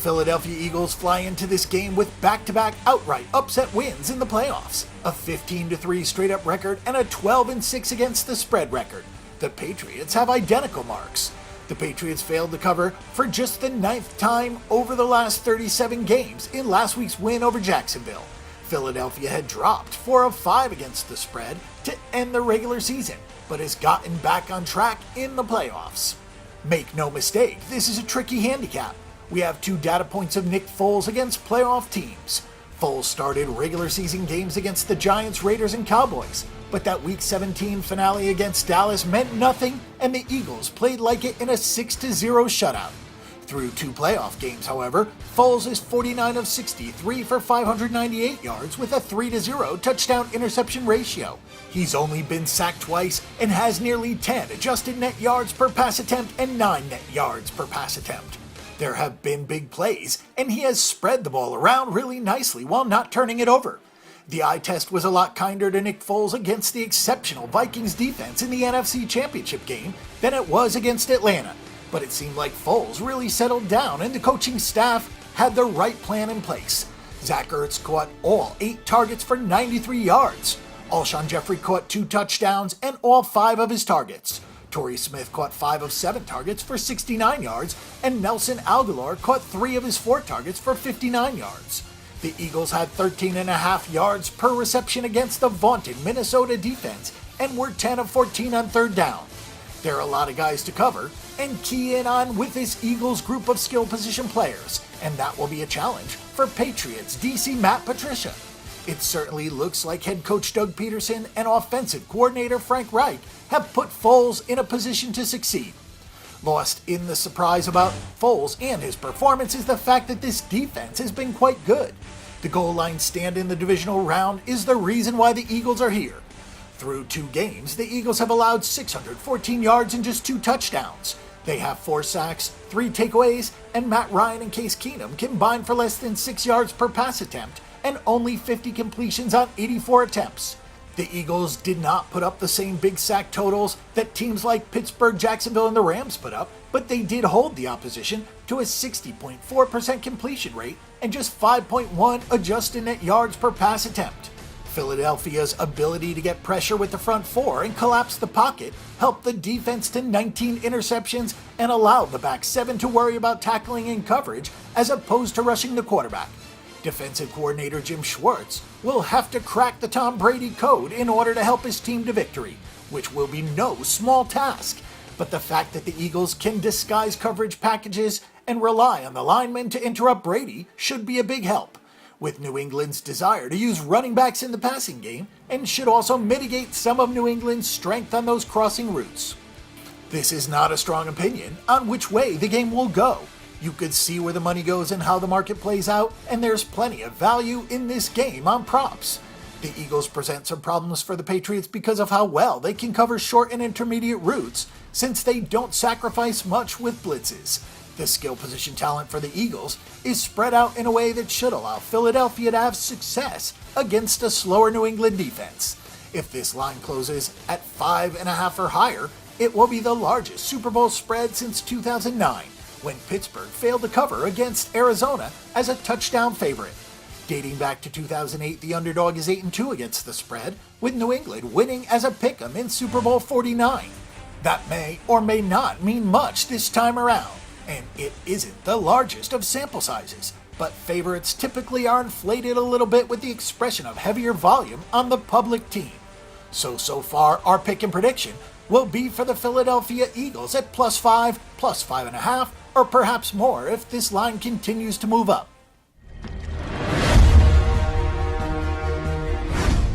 Philadelphia Eagles fly into this game with back-to-back outright upset wins in the playoffs, a 15-3 straight-up record and a 12-6 against the spread record. The Patriots have identical marks. The Patriots failed to cover for just the 9th time over the last 37 games in last week's win over Jacksonville. Philadelphia had dropped 4 of 5 against the spread to end the regular season, but has gotten back on track in the playoffs. Make no mistake, this is a tricky handicap. We have 2 data points of Nick Foles against playoff teams. Foles started regular season games against the Giants, Raiders, and Cowboys, but that Week 17 finale against Dallas meant nothing, and the Eagles played like it in a 6-0 shutout. Through 2 playoff games, however, Foles is 49 of 63 for 598 yards with a 3-0 touchdown interception ratio. He's only been sacked twice and has nearly 10 adjusted net yards per pass attempt and 9 net yards per pass attempt. There have been big plays, and he has spread the ball around really nicely while not turning it over. The eye test was a lot kinder to Nick Foles against the exceptional Vikings defense in the NFC Championship game than it was against Atlanta, but it seemed like Foles really settled down and the coaching staff had the right plan in place. Zach Ertz caught all 8 targets for 93 yards. Alshon Jeffrey caught 2 touchdowns and all 5 of his targets. Torrey Smith caught 5 of 7 targets for 69 yards, and Nelson Agholor caught 3 of his 4 targets for 59 yards. The Eagles had 13.5 yards per reception against the vaunted Minnesota defense and were 10 of 14 on 3rd down. There are a lot of guys to cover and key in on with this Eagles group of skill position players, and that will be a challenge for Patriots DC Matt Patricia. It certainly looks like head coach Doug Peterson and offensive coordinator Frank Reich have put Foles in a position to succeed. Lost in the surprise about Foles and his performance is the fact that this defense has been quite good. The goal line stand in the divisional round is the reason why the Eagles are here. Through 2 games, the Eagles have allowed 614 yards and just 2 touchdowns. They have 4 sacks, 3 takeaways, and Matt Ryan and Case Keenum combined for less than 6 yards per pass attempt and only 50 completions on 84 attempts. The Eagles did not put up the same big sack totals that teams like Pittsburgh, Jacksonville, and the Rams put up, but they did hold the opposition to a 60.4% completion rate and just 5.1 adjusted net yards per pass attempt. Philadelphia's ability to get pressure with the front 4 and collapse the pocket helped the defense to 19 interceptions and allowed the back 7 to worry about tackling and coverage as opposed to rushing the quarterback. Defensive coordinator Jim Schwartz will have to crack the Tom Brady code in order to help his team to victory, which will be no small task. But the fact that the Eagles can disguise coverage packages and rely on the linemen to interrupt Brady should be a big help, with New England's desire to use running backs in the passing game, and should also mitigate some of New England's strength on those crossing routes. This is not a strong opinion on which way the game will go. You could see where the money goes and how the market plays out, and there's plenty of value in this game on props. The Eagles present some problems for the Patriots because of how well they can cover short and intermediate routes, since they don't sacrifice much with blitzes. The skill position talent for the Eagles is spread out in a way that should allow Philadelphia to have success against a slower New England defense. If this line closes at 5.5 or higher, it will be the largest Super Bowl spread since 2009. When Pittsburgh failed to cover against Arizona as a touchdown favorite. Dating back to 2008, the underdog is 8-2 against the spread, with New England winning as a pick'em in Super Bowl 49. That may or may not mean much this time around, and it isn't the largest of sample sizes, but favorites typically are inflated a little bit with the expression of heavier volume on the public team. So far, our pick and prediction will be for the Philadelphia Eagles at +5, +5.5, or perhaps more if this line continues to move up.